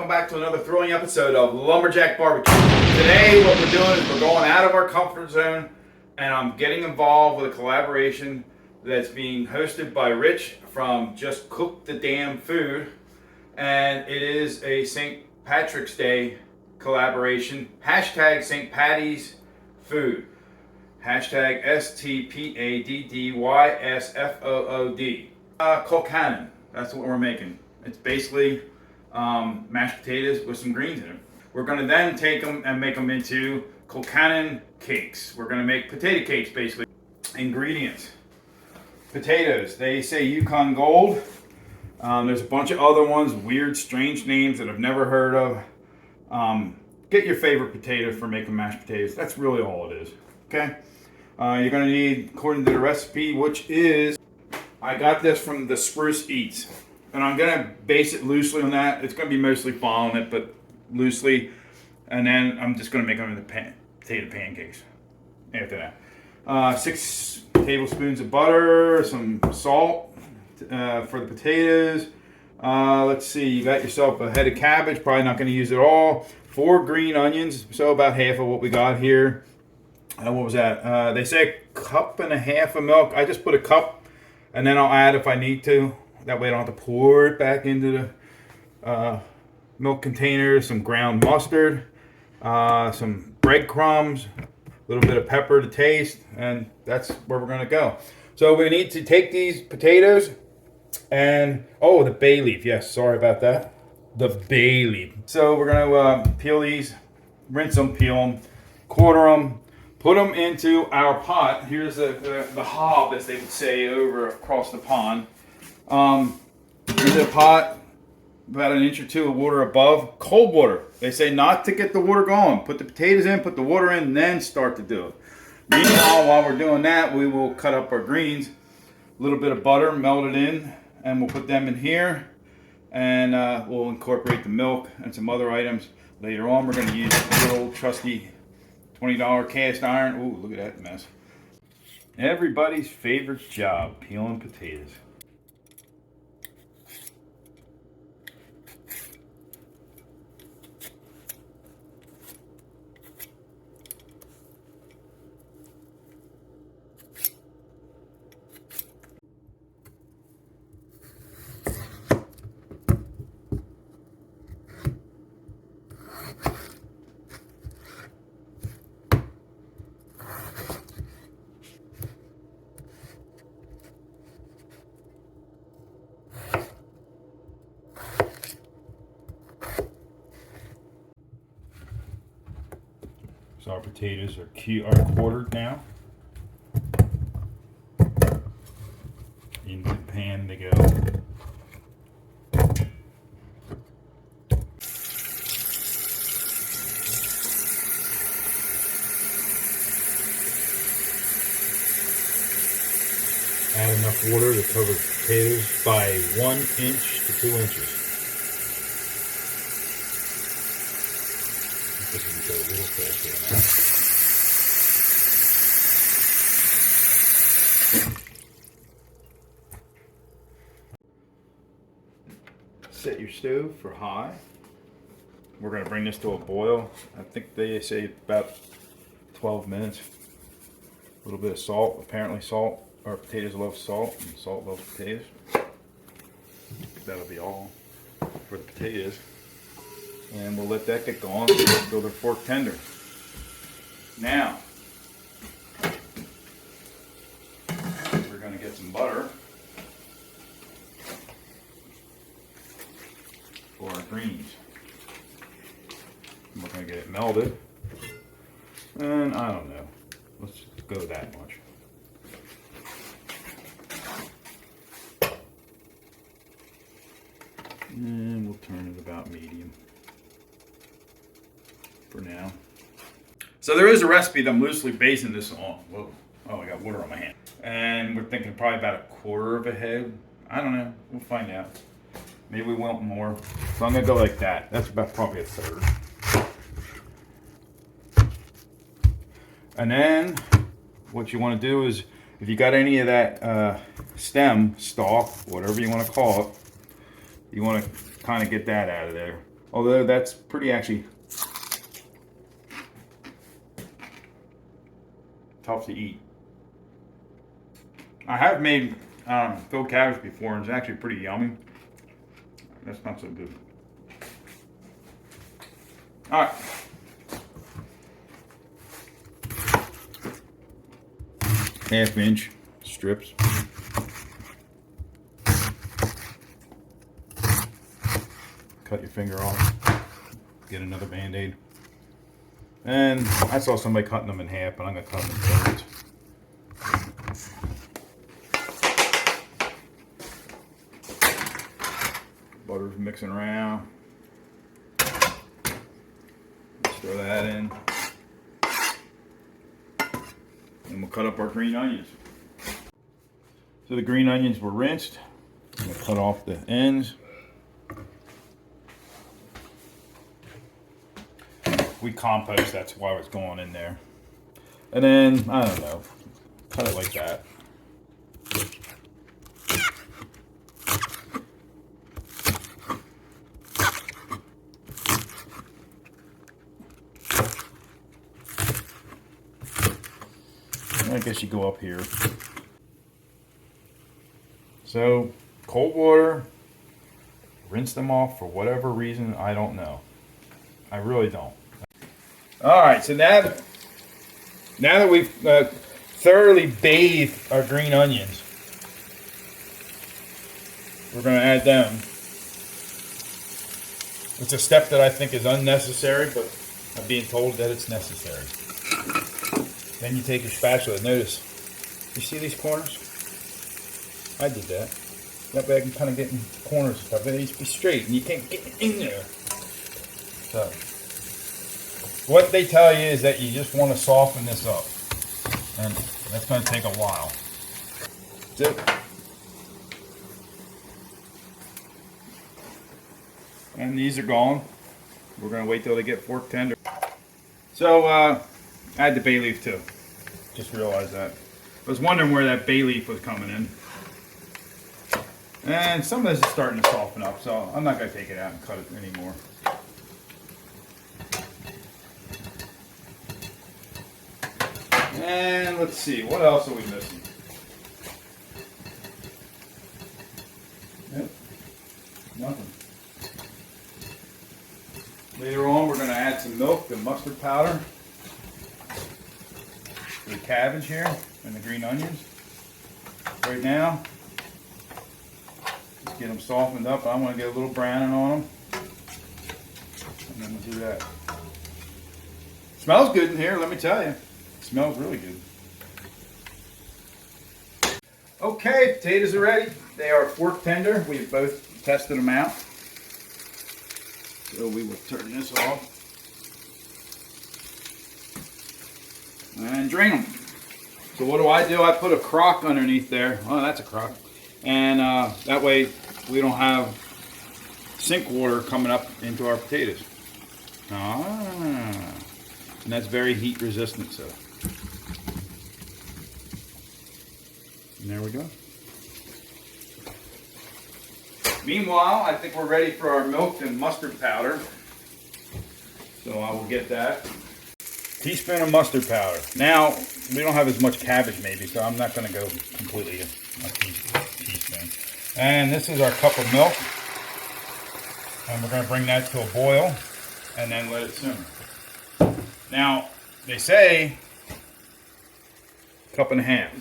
welcome back to another thrilling episode of Lumberjack Barbecue. Today what we're doing is we're going out of our comfort zone and I'm getting involved with a collaboration that's being hosted by Rich from Just Cook the Damn Food, and it is a St. Patrick's Day collaboration. Hashtag St. Paddy's Food. Hashtag stpaddysfood. Colcannon. That's what we're making. It's basically mashed potatoes with some greens in it. We're going to then take them and make them into Colcannon cakes. We're going to make potato cakes basically. Ingredients. Potatoes. They say Yukon Gold. There's a bunch of other ones, weird, strange names that I've never heard of. Get your favorite potatoes for making mashed potatoes. That's really all it is. Okay? You're going to need, according to the recipe, which is, I got this from the Spruce Eats. And I'm going to base it loosely on that. It's going to be mostly following it, but loosely. And then I'm just going to make them into potato pancakes after that. 6 tablespoons of butter, some salt for the potatoes. Let's see, you got yourself a head of cabbage. Probably not going to use it all. 4 green onions, so about half of what we got here. What was that? They say 1.5 cups of milk. I just put a cup, and then I'll add if I need to. That way I don't have to pour it back into the milk container. Some ground mustard, some breadcrumbs, a little bit of pepper to taste, and that's where we're going to go. So we need to take these potatoes and, oh, the bay leaf. Yes, sorry about that. The bay leaf. So we're going to peel these, rinse them, peel them, quarter them, put them into our pot. Here's the hob, as they would say, over across the pond. Into the pot, about 1 inch or 2 of water above. Cold water. They say not to get the water going. Put the potatoes in, put the water in, then start to do it. Meanwhile, while we're doing that, we will cut up our greens. A little bit of butter, melt it in, and we'll put them in here. And we'll incorporate the milk and some other items later on. We're going to use a good old trusty $20 cast iron. Ooh, look at that mess. Everybody's favorite job, peeling potatoes. So our potatoes are quartered now. Into the pan they go. Add enough water to cover the potatoes by 1 inch to 2 inches. This is a little faster now. Set your stove for high. We're going to bring this to a boil. I think they say about 12 minutes. A little bit of salt. Apparently salt, or potatoes love salt, and salt loves potatoes. That'll be all for the potatoes. And we'll let that get going until they're fork tender. Now, we're going to get some butter for our greens. And we're going to get it melted. And I don't know. Let's go that much. And we'll turn it about medium for now. So there is a recipe that I'm loosely basing this on. Whoa. Oh, I got water on my hand. And we're thinking probably about 1/4 of a head. I don't know. We'll find out. Maybe we want more. So I'm going to go like that. That's about probably 1/3. And then what you want to do is, if you got any of that stem, stalk, whatever you want to call it, you want to kind of get that out of there. Although that's pretty actually tough to eat. I have made filled cabbage before, and it's actually pretty yummy. That's not so good. All right. Half-inch strips. Cut your finger off. Get another Band-Aid. And I saw somebody cutting them in half, but I'm going to cut them in thirds. Butter's mixing around. Let's throw that in. And we'll cut up our green onions. So the green onions were rinsed. I'm going to cut off the ends. We compost, that's why it's going in there. And then, I don't know, cut it like that. And I guess you go up here. So, cold water, rinse them off for whatever reason, I don't know. I really don't. All right, so now that we've thoroughly bathed our green onions, we're going to add them. It's a step that I think is unnecessary, but I'm being told that it's necessary. Then you take your spatula. Notice, you see these corners? I did that. That way I can kind of get in corners and stuff. It needs to be straight, and you can't get in there. So, what they tell you is that you just want to soften this up. And that's going to take a while. So, and these are gone. We're going to wait till they get fork tender. So, add the bay leaf too. Just realized that. I was wondering where that bay leaf was coming in. And some of this is starting to soften up, so I'm not going to take it out and cut it anymore. And let's see, what else are we missing? Yep, nothing. Later on, we're going to add some milk and mustard powder to the cabbage here and the green onions. Right now, just get them softened up. I want to get a little browning on them. And then we'll do that. Smells good in here, let me tell you. Smells really good. Okay, potatoes are ready. They are fork tender. We've both tested them out. So we will turn this off and drain them. So what do? I put a crock underneath there. Oh, that's a crock. And that way we don't have sink water coming up into our potatoes. And that's very heat resistant, so. And there we go. Meanwhile, I think we're ready for our milk and mustard powder. So I will get that. Teaspoon of mustard powder. Now, we don't have as much cabbage maybe, so I'm not going to go completely a teaspoon. And this is our cup of milk. And we're going to bring that to a boil and then let it simmer. Now, they say cup and a half.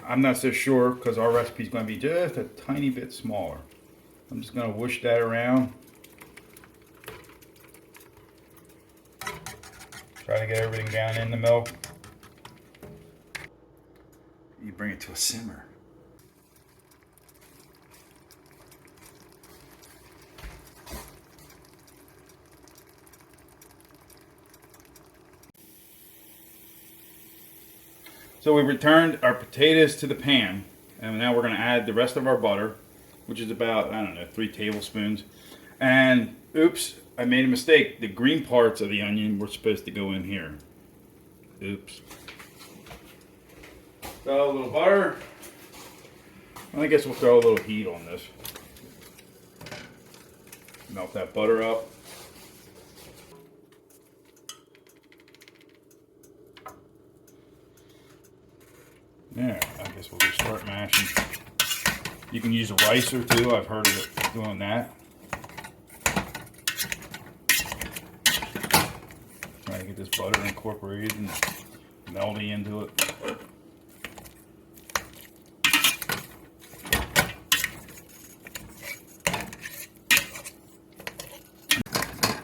I'm not so sure because our recipe is going to be just a tiny bit smaller. I'm just going to whoosh that around. Try to get everything down in the milk. You bring it to a simmer. So we returned our potatoes to the pan, and now we're going to add the rest of our butter, which is about, I don't know, 3 tablespoons. And oops, I made a mistake. The green parts of the onion were supposed to go in here. Oops. So a little butter. I guess we'll throw a little heat on this. Melt that butter up. There, I guess we'll just start mashing. You can use a ricer too. I've heard of it doing that. Trying to get this butter incorporated and melty into it.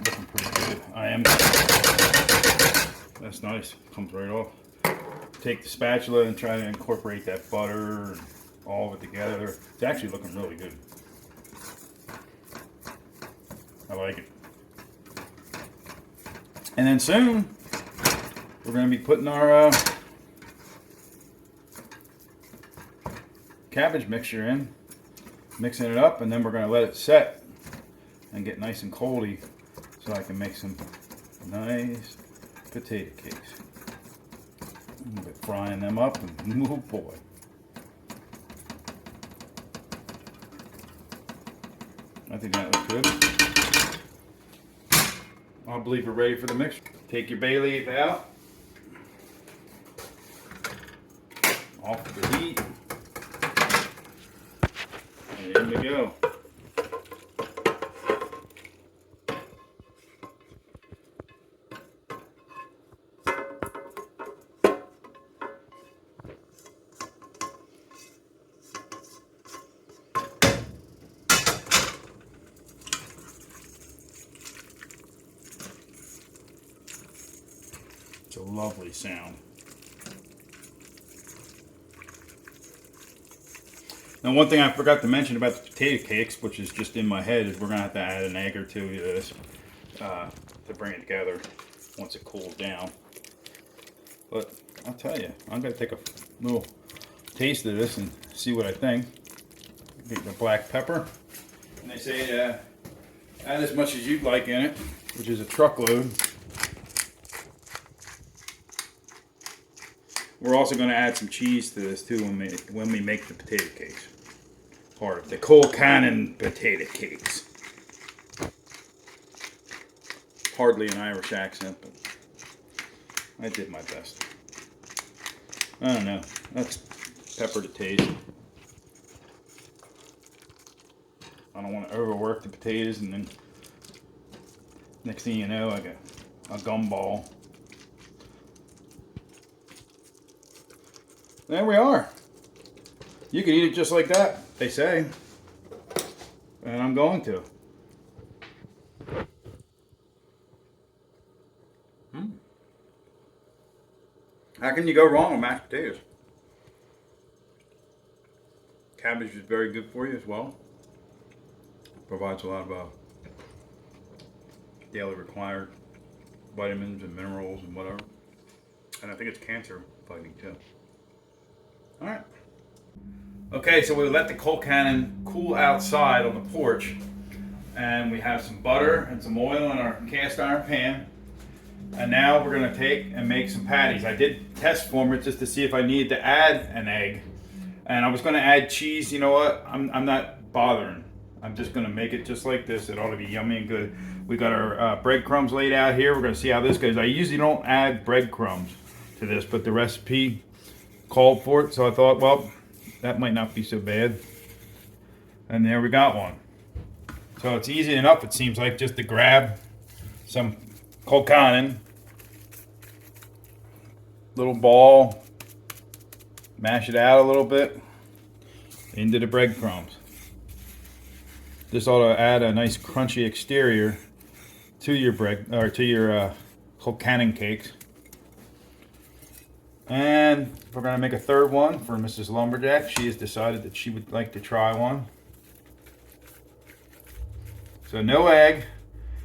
Looking pretty good. I am. That's nice. Comes right off. Take the spatula and try to incorporate that butter and all of it together. It's actually looking really good. I like it. And then soon, we're going to be putting our cabbage mixture in, mixing it up, and then we're going to let it set and get nice and coldy so I can make some nice potato cakes. We'll be frying them up, and oh boy. I think that looks good. I believe we're ready for the mixture. Take your bay leaf out. Off the heat. And in we go. It's a lovely sound. Now, one thing I forgot to mention about the potato cakes, which is just in my head, is we're going to have to add an egg or two to this to bring it together once it cools down. But I'll tell you, I'm going to take a little taste of this and see what I think. Get the black pepper. And they say add as much as you'd like in it, which is a truckload. We're also going to add some cheese to this too when we make the potato cakes. Part of the Colcannon Potato Cakes. Hardly an Irish accent, but I did my best. I don't know. That's pepper to taste. I don't want to overwork the potatoes, and then next thing you know, I got a gumball. There we are. You can eat it just like that, they say. And I'm going to. How can you go wrong with mashed potatoes? Cabbage is very good for you as well. Provides a lot of daily required vitamins and minerals and whatever. And I think it's cancer fighting too. Alright. Okay, so we let the Colcannon cool outside on the porch. And we have some butter and some oil in our cast iron pan. And now we're going to take and make some patties. I did test form it just to see if I needed to add an egg. And I was going to add cheese. You know what? I'm not bothering. I'm just going to make it just like this. It ought to be yummy and good. We got our breadcrumbs laid out here. We're going to see how this goes. I usually don't add breadcrumbs to this, but the recipe called for it, so I thought, well, that might not be so bad. And there we got one. So it's easy enough, it seems like, just to grab some Colcannon, little ball, mash it out a little bit into the breadcrumbs. This ought to add a nice crunchy exterior to your Colcannon cakes. And we're going to make a third one for Mrs. Lumberjack. She has decided that she would like to try one. So no egg,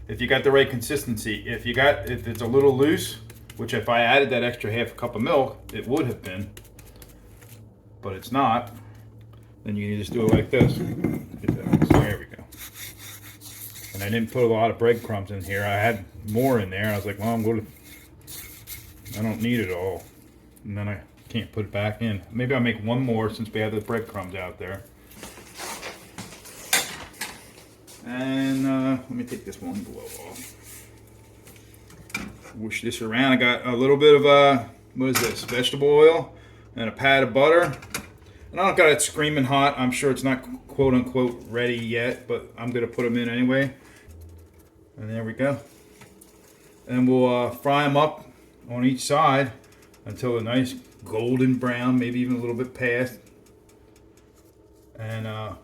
if you got the right consistency. If it's a little loose, which if I added that extra half a cup of milk, it would have been. But it's not. Then you can just do it like this. There we go. And I didn't put a lot of breadcrumbs in here. I had more in there. I was like, well, I don't need it all. And then I can't put it back in. Maybe I'll make one more since we have the breadcrumbs out there. And let me take this one glove off. Wish this around. I got a little bit of what is this? Vegetable oil and a pat of butter. And I don't got it screaming hot. I'm sure it's not quote unquote ready yet, but I'm gonna put them in anyway. And there we go. And we'll fry them up on each side until a nice golden brown, maybe even a little bit past. And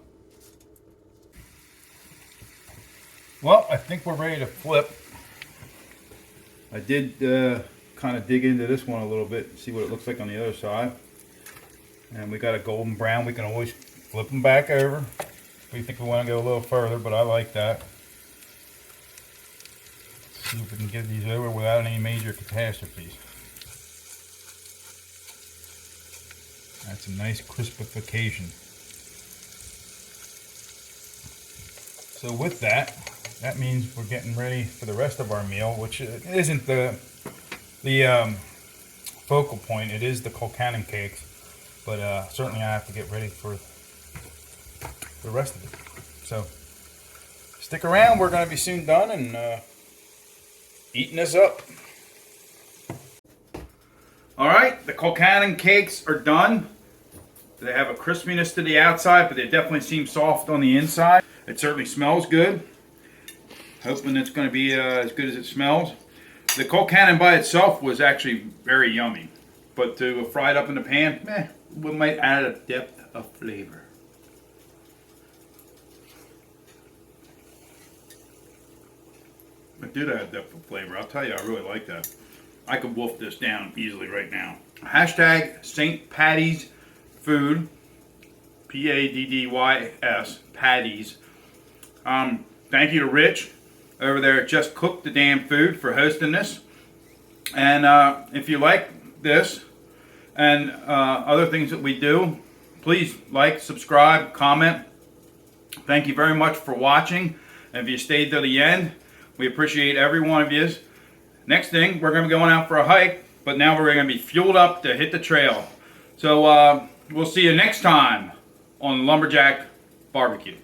well, I think we're ready to flip. I did kind of dig into this one a little bit, see what it looks like on the other side. And we got a golden brown. We can always flip them back over. We think we want to go a little further, but I like that. See if we can get these over without any major catastrophes. That's a nice crispification. So with that, that means we're getting ready for the rest of our meal, which isn't the focal point. It is the Colcannon cakes, but certainly I have to get ready for the rest of it. So stick around. We're going to be soon done and eating this up. All right, the Colcannon cakes are done. They have a crispiness to the outside, but they definitely seem soft on the inside. It certainly smells good. Hoping it's going to be as good as it smells. The Colcannon by itself was actually very yummy, but to fry it up in the pan, we might add a depth of flavor. It did add depth of flavor. I'll tell you, I really like that. I could wolf this down easily right now. Hashtag stpaddysfood, P-A-D-D-Y-S, Paddy's. Thank you to Rich over there at Just Cook the Damn Food for hosting this. And if you like this and other things that we do, please like, subscribe, comment. Thank you very much for watching. And if you stayed to the end, we appreciate every one of you. Next thing, we're going to be going out for a hike, but now we're going to be fueled up to hit the trail. So we'll see you next time on Lumberjack Barbecue.